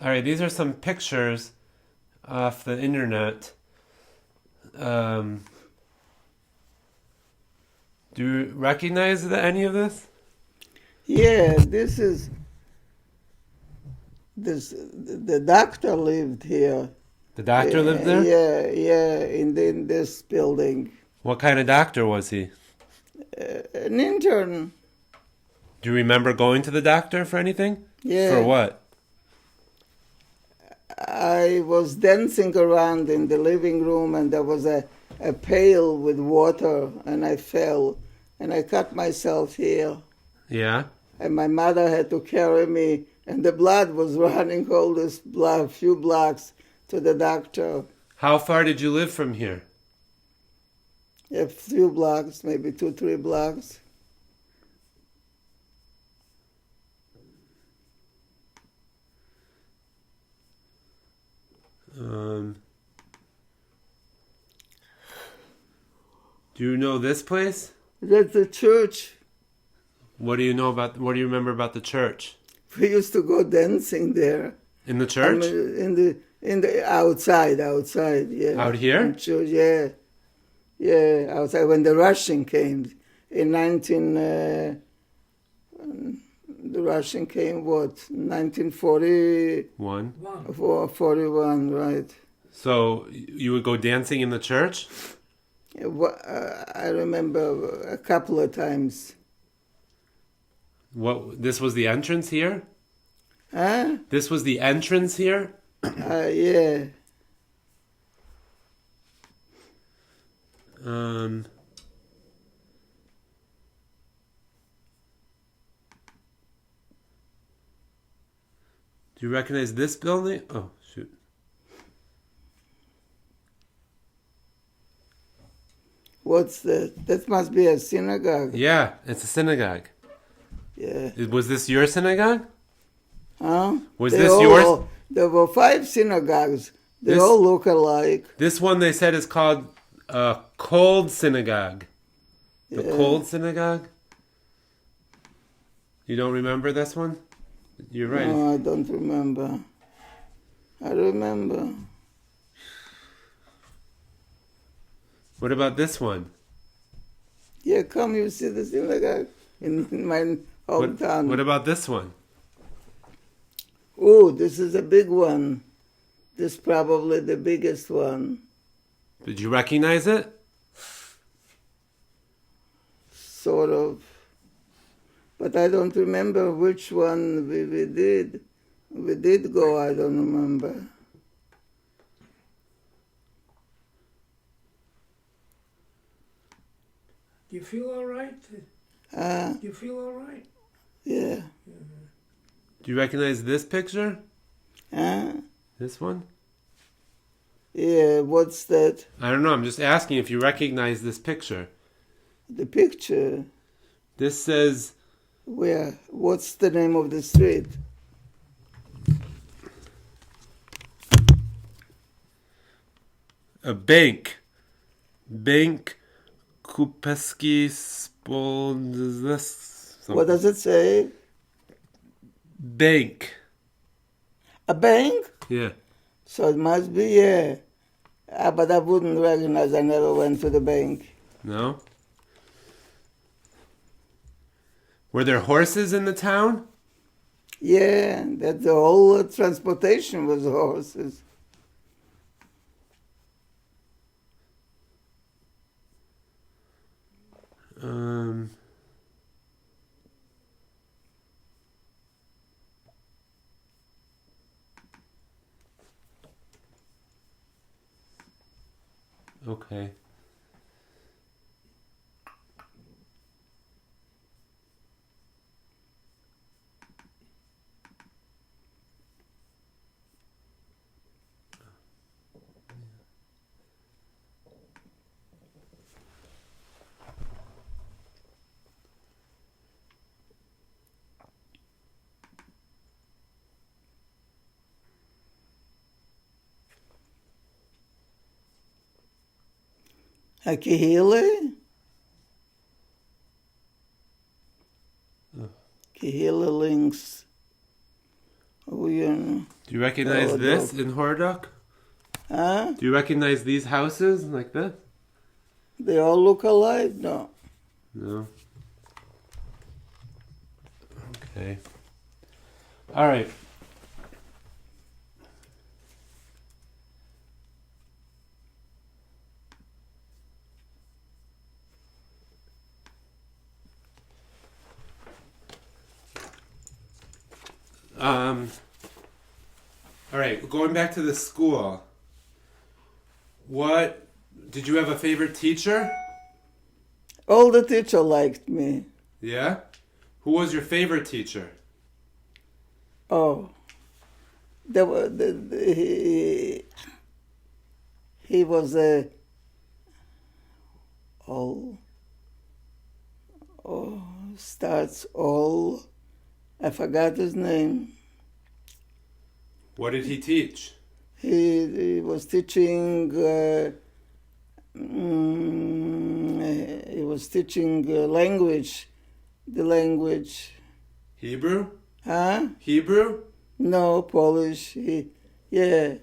All right, these are some pictures off the internet. Um, do you recognize any of this? Yeah, this is this. The doctor lived here. The doctor lived there? Yeah, in this building. What kind of doctor was he? An intern. Do you remember going to the doctor for anything? For Yeah, what? I was dancing around in the living room, and there was a pail with water, and I fell, and I cut myself here. Yeah? And my mother had to carry me, and the blood was running all this blood, few blocks to the doctor. How far did you live from here? A few blocks, maybe 2, 3 blocks. Um, do you know this place? That's the church. What do you remember about the church? We used to go dancing there. In the I church? mean, in the outside, yeah. Out here? In church, yeah, outside when the Russian came in 19. The Russian came what 1940. One. 41, right? So you would go dancing in the church? I remember a couple of times. What? This was the entrance here? Huh? This was the entrance here? Yeah. Um, do you recognize this building? Oh, shoot. What's that? That must be a synagogue. Yeah, it's a synagogue. Yeah. Was this your synagogue? Huh? Was this yours? There were 5 synagogues. They This- all look alike. This one they said is called Cold Synagogue. The Yeah. Cold Synagogue? You don't remember this one? You're right. No, I don't remember. I remember. What about this one? Yeah, come, you see the synagogue in my hometown. What about this one? Oh, this is a big one. This is probably the biggest one. Did you recognize it? Sort of. But I don't remember which one we did. We did go, I don't remember. Do you feel all right? Ah, Do you feel all right? yeah. Do you recognize this picture? Ah, This one? yeah, what's that? I don't know. I'm just asking if you recognize this picture. The picture. This says Where? What's the name of the street? a bank. Bank Kupeski Spolnzes. What does it say? Bank. A bank? Yeah. So it must be, yeah. But I wouldn't recognize. I never went to the bank. No? Were there horses in the town? Yeah, that the whole transportation was horses. Um, okay. A Kihile? Kihile links. Oh, you know. Do you recognize Oh, this no. in Horduk? Huh? Do you recognize these houses like this? They all look alike? No. No. Okay. All right. All right, going back to the school. What did you have a favorite teacher? All the teacher liked me. Yeah? Who was your favorite teacher? Oh. There were, he was a all starts all, I forgot his name. What did he teach? He was teaching language, the language. Hebrew? Huh? Hebrew? No, Polish. Yeah.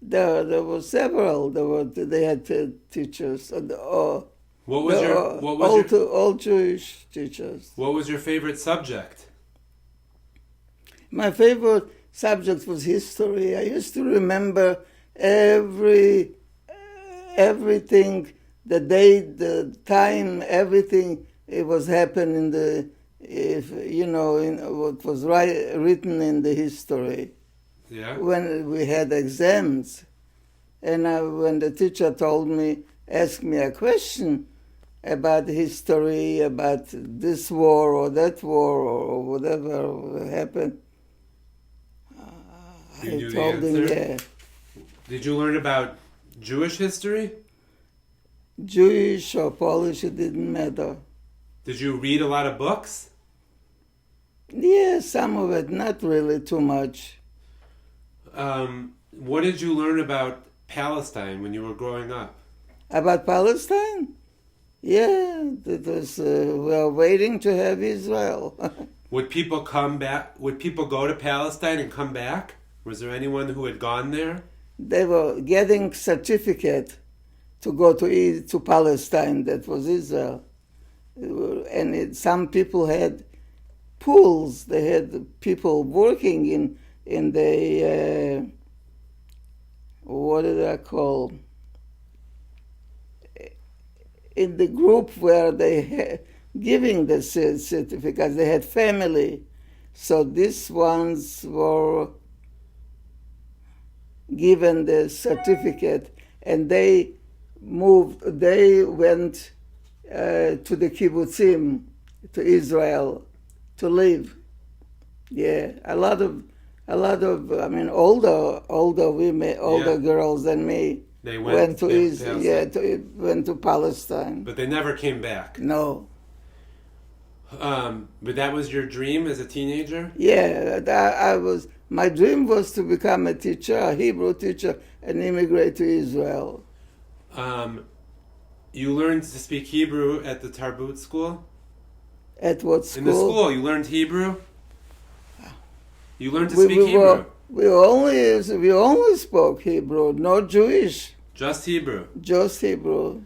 There were several. They had teachers. What was All Jewish teachers. What was your favorite subject? My favorite subject was history. I used to remember everything, the date, the time, everything. It was happening in what was written in the history. Yeah. When we had exams, and when the teacher asked me a question about history, about this war or that war or whatever happened, You I knew the told him, answer? yeah. Did you learn about Jewish history? Jewish or Polish, it didn't matter. Did you read a lot of books? Yeah, some of it, not really too much. What did you learn about Palestine when you were growing up? About Palestine? Yeah, that was, we are waiting to have Israel. Would people come back? Would people go to Palestine and come back? Was there anyone who had gone there? They were getting certificate to go to Palestine, that was Israel. And some people had pools. They had people working in the, what did I call? In the group where they giving the certificates, they had family. So these ones were given the certificate, and they went to the kibbutzim, to Israel, to live. Yeah, a lot of, older women, older girls than me. They went to Palestine. Israel, went to Palestine. But they never came back. No. But that was your dream as a teenager? Yeah, my dream was to become a teacher, a Hebrew teacher, and immigrate to Israel. You learned to speak Hebrew at the Tarbut school? At what school? In the school, you learned Hebrew? You learned to speak Hebrew? We only spoke Hebrew, no Jewish. Just Hebrew? Just Hebrew.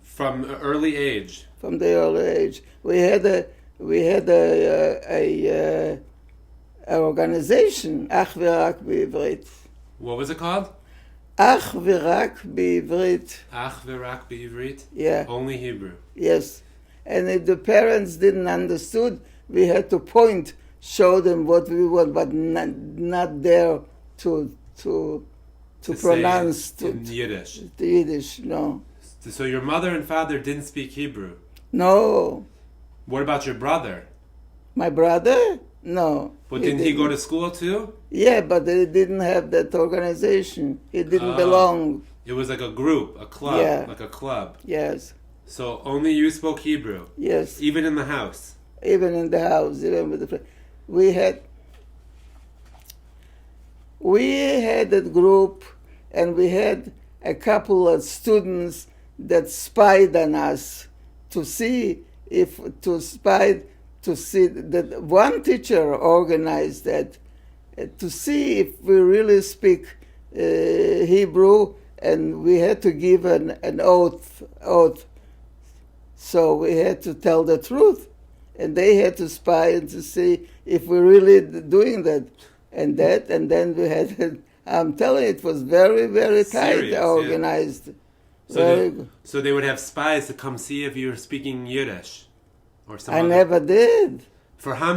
From an early age? From the early age. We had a organization, Ach V'Rak B'Ivrit. What was it called? Ach V'Rak B'Ivrit. Ach V'Rak B'Ivrit? Yeah. Only Hebrew? Yes. And if the parents didn't understood, we had to show them what we want, but not there to pronounce in Yiddish. The Yiddish. No. So your mother and father didn't speak Hebrew? No. What about your brother? My brother? No. But didn't he go to school too? Yeah, but they didn't have that organization. He didn't belong. It was like a group, a club, Yeah. like a club. Yes. So only you spoke Hebrew? Yes. Even in the house? Even in the house, even with the we had that group, and we had a couple of students that spied on us to spy to see that one teacher organized that to see if we really speak Hebrew, and we had to give an oath. So we had to tell the truth, and they had to spy and to see if we're really doing that, and then we had. I'm telling you, it was very, very tight, Serious, organized. Yeah. Very good. So they would have spies to come see if you were speaking Yiddish, or some. I other- never did. For how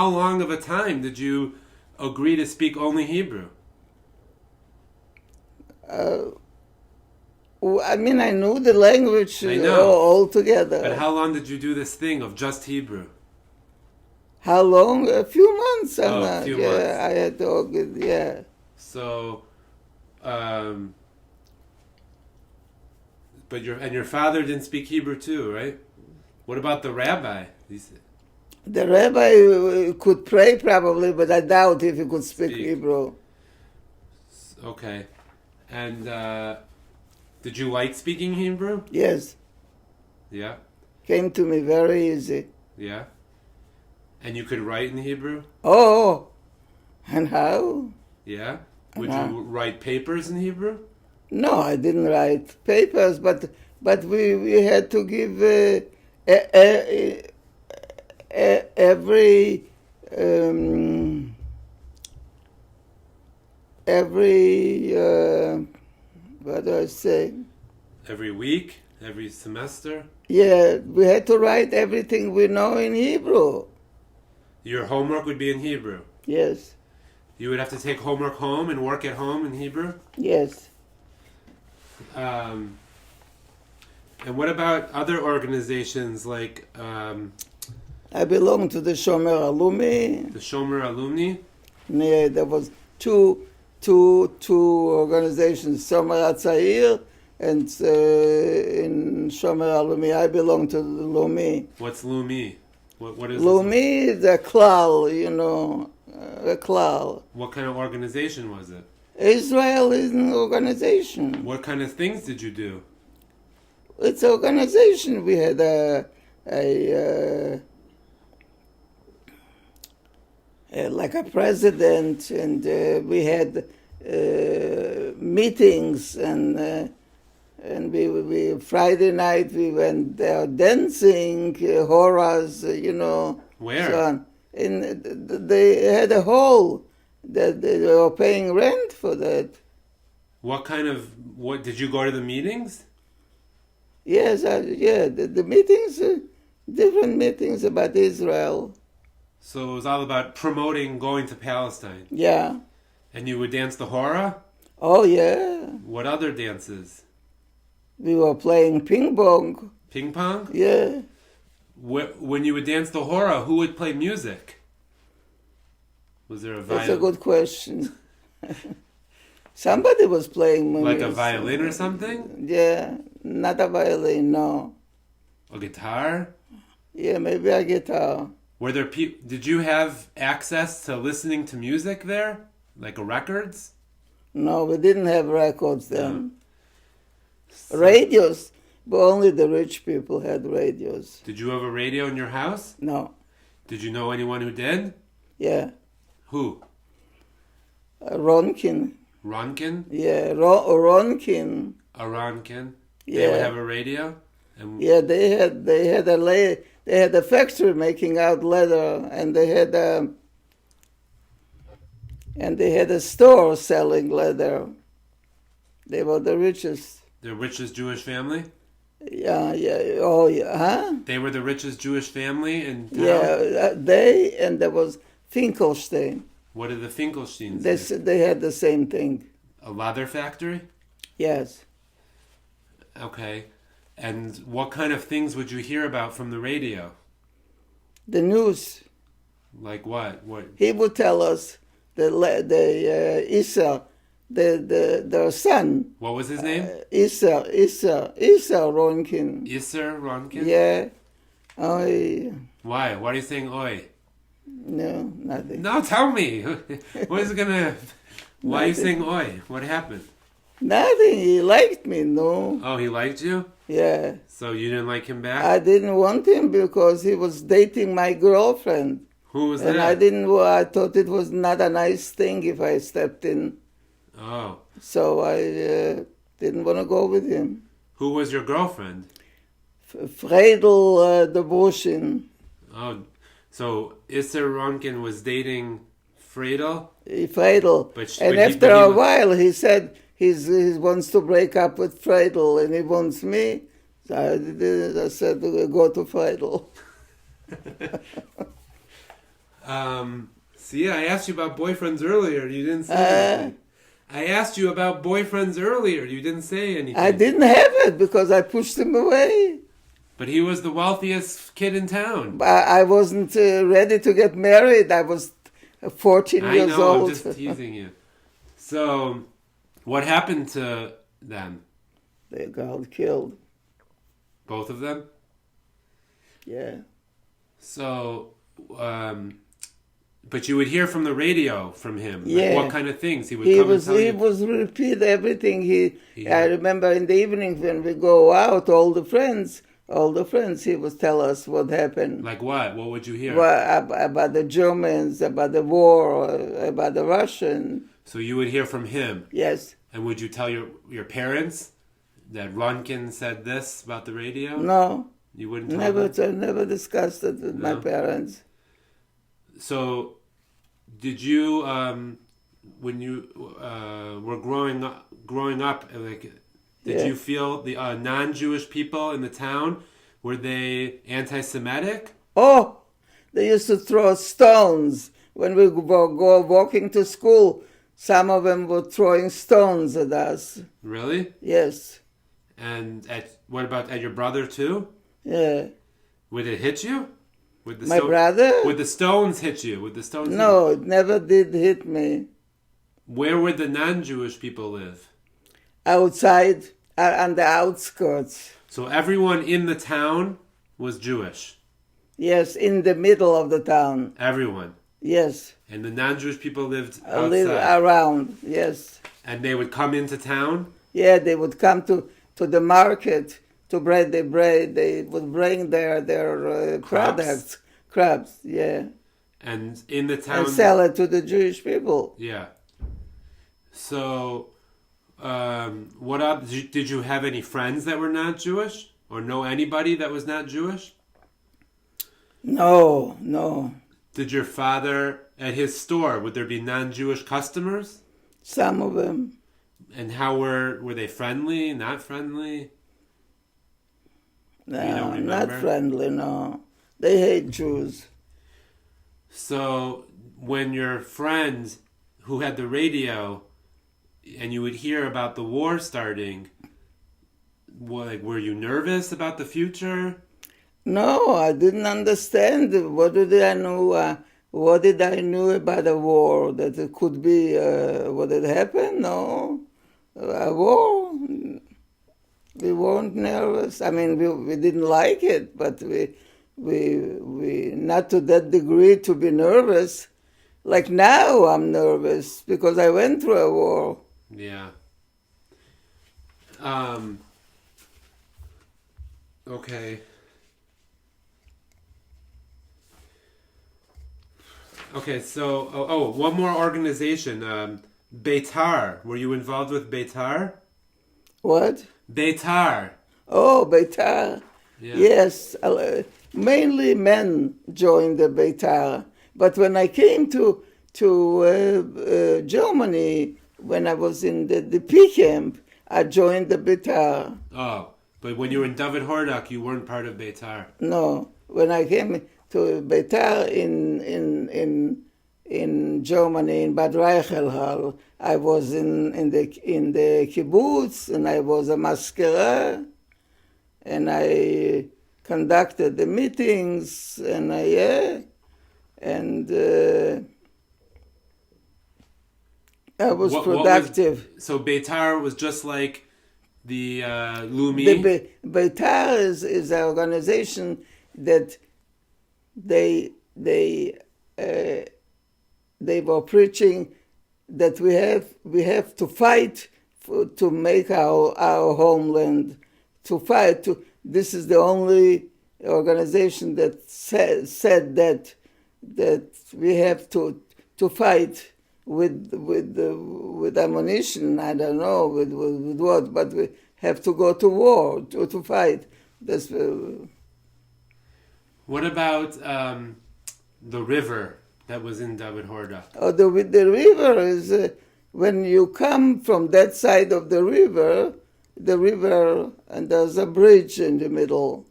long of a time did you agree to speak only Hebrew? I mean, I knew the language I know. altogether. But how long did you do this thing of just Hebrew? How long? A few months. A few yeah, months. I had to. Yeah. So, but your father didn't speak Hebrew too, right? What about the rabbi? The rabbi could pray probably, but I doubt if he could speak Hebrew. Okay, and did you like speaking Hebrew? Yes. Yeah. Came to me very easy. Yeah. And you could write in Hebrew? Oh, and how? Yeah. Would you write papers in Hebrew? No, I didn't write papers, but we had to give every what do I say? Every week? Every semester? Yeah, we had to write everything we know in Hebrew. Your homework would be in Hebrew? Yes. You would have to take homework home and work at home in Hebrew? Yes. And what about other organizations like I belong to the Shomer Alumni. the Shomer Alumni? Yeah, there was two organizations, Shomer Atzair and in Shomer Alumni. I belong to the Lumi. What's Lumi? What is Lumi is a klal, you know, a klal. What kind of organization was it? Israel is an organization. What kind of things did you do? It's an organization. We had like a president, and we had meetings, and we Friday night we went there dancing, horrors, you know. Where? So on. They had a hall that they were paying rent for that. What did you go to the meetings? Yes, the meetings, different meetings about Israel. So it was all about promoting going to Palestine. Yeah. And you would dance the hora? Oh, yeah. What other dances? We were playing ping pong. Ping pong? Yeah. When you would dance the hora, who would play music? Was there a violin? That's a good question. Somebody was playing music. Like a violin or something? Yeah, not a violin, no. A guitar? Yeah, maybe a guitar. Were there did you have access to listening to music there? Like records? No, we didn't have records then. Radios, but only the rich people had radios. Did you have a radio in your house? No. Did you know anyone who did? Yeah. Who? Ronkin. Ronkin? Yeah, Ronkin. A Ronkin? Yeah. They would have a radio? And Yeah, they had a factory making out leather, and they had a store selling leather. They were the richest. the richest Jewish family? Yeah. Oh, yeah. Huh? They were the richest Jewish family in town? Yeah, and there was Finkelstein. What did the Finkelsteins do? They had the same thing. A leather factory? Yes. Okay. And what kind of things would you hear about from the radio? The news. Like what? What? He would tell us Issa, their son. What was his name? Issa Ronkin. Isser Ronkin? Yeah. Oh, Why? Why are you saying oi? no, nothing. No, tell me. What is it gonna... Why are you saying oi? What happened? Nothing. He liked me, no. Oh, he liked you? Yeah. So you didn't like him back? I didn't want him because he was dating my girlfriend. Who was And that? I thought it was not a nice thing if I stepped in. Oh. So I didn't want to go with him. Who was your girlfriend? Friedel the Brushin. Oh, so Isser Ronkin was dating Friedel? Friedel. But sh- And but he- after but he a was- while, he said he wants to break up with Friedel and he wants me. So I said, go to Friedel. See, I asked you about boyfriends earlier. You didn't say anything. I asked you about boyfriends earlier. You didn't say anything. I didn't have it because I pushed him away. But he was the wealthiest kid in town. I wasn't ready to get married. I was 14 I years know, old. I'm just teasing you. So, what happened to them? They got killed. Both of them? Yeah. So, but you would hear from the radio from him. Like, Yeah. what kind of things? He would He come was and tell he you. was repeat everything. Yeah. I remember in the evening when we go out, all the friends, he would tell us what happened. Like what? What would you hear? About the Germans, about the war, about the Russian. So you would hear from him. Yes. And would you tell your parents that Ronkin said this about the radio? No. You wouldn't tell them? Never discussed it with my No? parents. So, did you, when you were growing up, like, did Yeah. you feel the non-Jewish people in the town, were they anti-Semitic? Oh, they used to throw stones when we go walking to school. Some of them were throwing stones at us. Really? Yes. And what about at your brother too? Yeah. Would it hit you? Would the My brother? Would the stones hit you? Would the stones? No, it never did hit me. Where would the non-Jewish people live? Outside, on the outskirts. So everyone in the town was Jewish. Yes, in the middle of the town. Everyone. Yes. And the non-Jewish people lived A little outside. around. Yes. And they would come into town? Yeah, they would come to the market to bread. They would bring their products, crabs. Yeah, And in the town... and sell it to the Jewish people. Yeah. So, what up? Did you have any friends that were not Jewish? Or know anybody that was not Jewish? No, no. Did your father, at his store, would there be non-Jewish customers? Some of them. And how were they friendly, not friendly? No, You don't not remember? friendly. No, they hate Jews. So, when your friend who had the radio, and you would hear about the war starting, were you nervous about the future? No, I didn't understand. What did I know? What did I know about the war? That it could be what had happened? No, a war. We weren't nervous. I mean, we didn't like it, but we not to that degree to be nervous. Like now, I'm nervous because I went through a war. Yeah. Okay. Okay, so one more organization, Beitar. Were you involved with Beitar? What? Beitar. Oh, Beitar. Yeah. Yes, mainly men joined the Beitar. But when I came to Germany, when I was in the P camp, I joined the Beitar. Oh, but when you were in David Hordak, you weren't part of Beitar. No, when I came to Beitar in Germany, in Bad Reichelhall, I was in the kibbutz, and I was a masquerade, and I conducted the meetings, and I was productive. So Beitar was just like the Lumi? Beitar is an organization that they were preaching that we have to fight to make our homeland, to fight. This is the only organization that said that we have to fight with ammunition. I don't know with what, but we have to go to war to fight. That's. What about the river that was in David Horda? Oh, the river is when you come from that side of the river, and there's a bridge in the middle.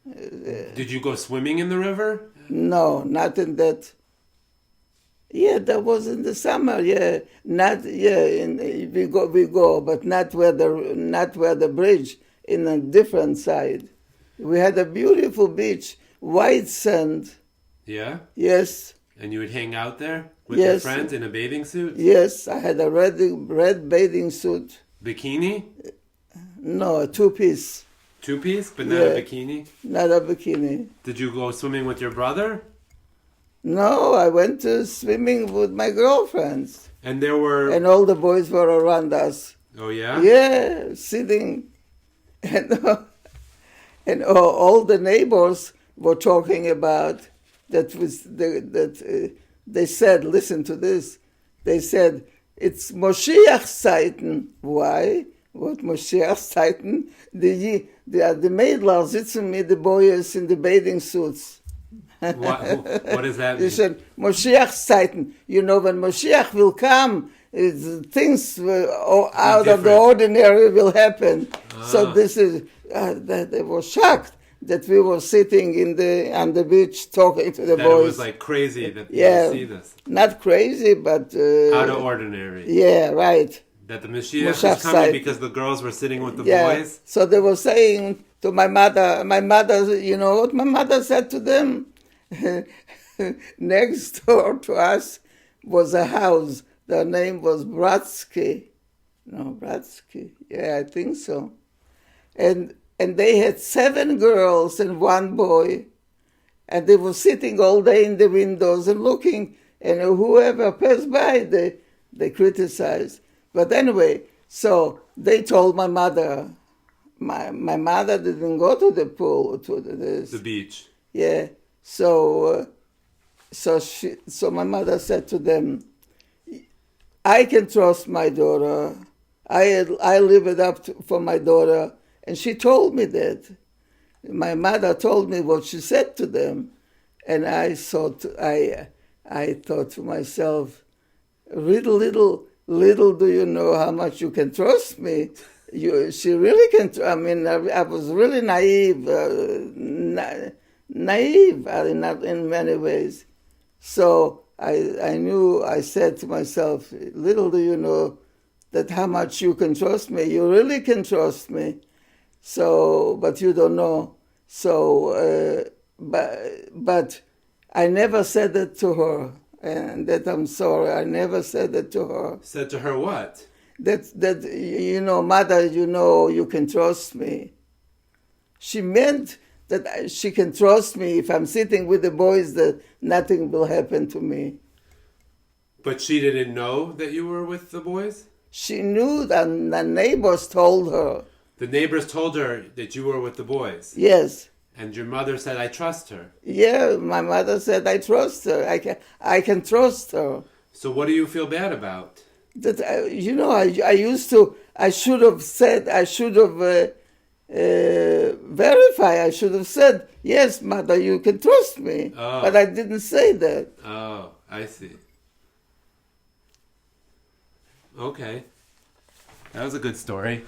Did you go swimming in the river? No, not in that. Yeah, that was in the summer. Yeah, not we go, but not where the bridge, in a different side. We had a beautiful beach, white sand. Yeah. Yes. And you would hang out there with your friends in a bathing suit? Yes, I had a red bathing suit. Bikini? No, a two-piece. Two-piece, but not a bikini? Not a bikini. Did you go swimming with your brother? No, I went to swimming with my girlfriends. And there were... And all the boys were around us. Oh, yeah? Yeah, sitting. And all the neighbors were talking about that they said, listen to this, they said, it's Moshiach Zeiten. Why? What Moshiach Zeiten? The Mädler sitzen mit the boys in the bathing suits. What does that mean? They said, Moshiach Zeiten. You know, when Moshiach will come, things out of the ordinary will happen. So this is, they were shocked that we were sitting on the beach talking to the boys. It was like crazy that people see this. Not crazy, but... out of ordinary. Yeah, right. That the Mashiach was coming because the girls were sitting with the boys? So they were saying to my mother, you know what my mother said to them? Next door to us was a house. Their name was Bratsky. No, Bratsky. Yeah, I think so. And they had 7 girls and 1 boy. And they were sitting all day in the windows and looking. And whoever passed by, they criticized. But anyway, so they told my mother. My mother didn't go to the pool, to the beach. Yeah. So my mother said to them, I can trust my daughter. I live it up for my daughter. And she told me that. My mother told me what she said to them. And I thought to myself, little do you know how much you can trust me. She really can. I mean, I was really naive in many ways. So I knew. I said to myself, little do you know that how much you can trust me. You really can trust me. So, but you don't know. So, but I never said that to her. And that I'm sorry, I never said that to her. Said to her what? That you know, mother, you know, you can trust me. She meant that she can trust me if I'm sitting with the boys, that nothing will happen to me. But she didn't know that you were with the boys? She knew that the neighbors told her. The neighbors told her that you were with the boys? Yes. And your mother said, I trust her. Yeah, my mother said, I trust her. I can trust her. So what do you feel bad about? That I should have verified. I should have said, yes, mother, you can trust me. Oh. But I didn't say that. Oh, I see. Okay. That was a good story.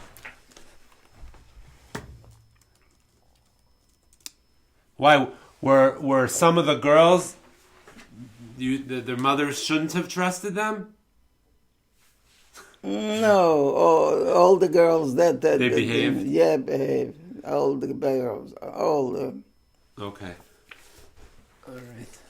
Why were some of the girls? Their mothers shouldn't have trusted them. No, all the girls that they behaved. Yeah, behaved. All the girls, all. Okay. All right.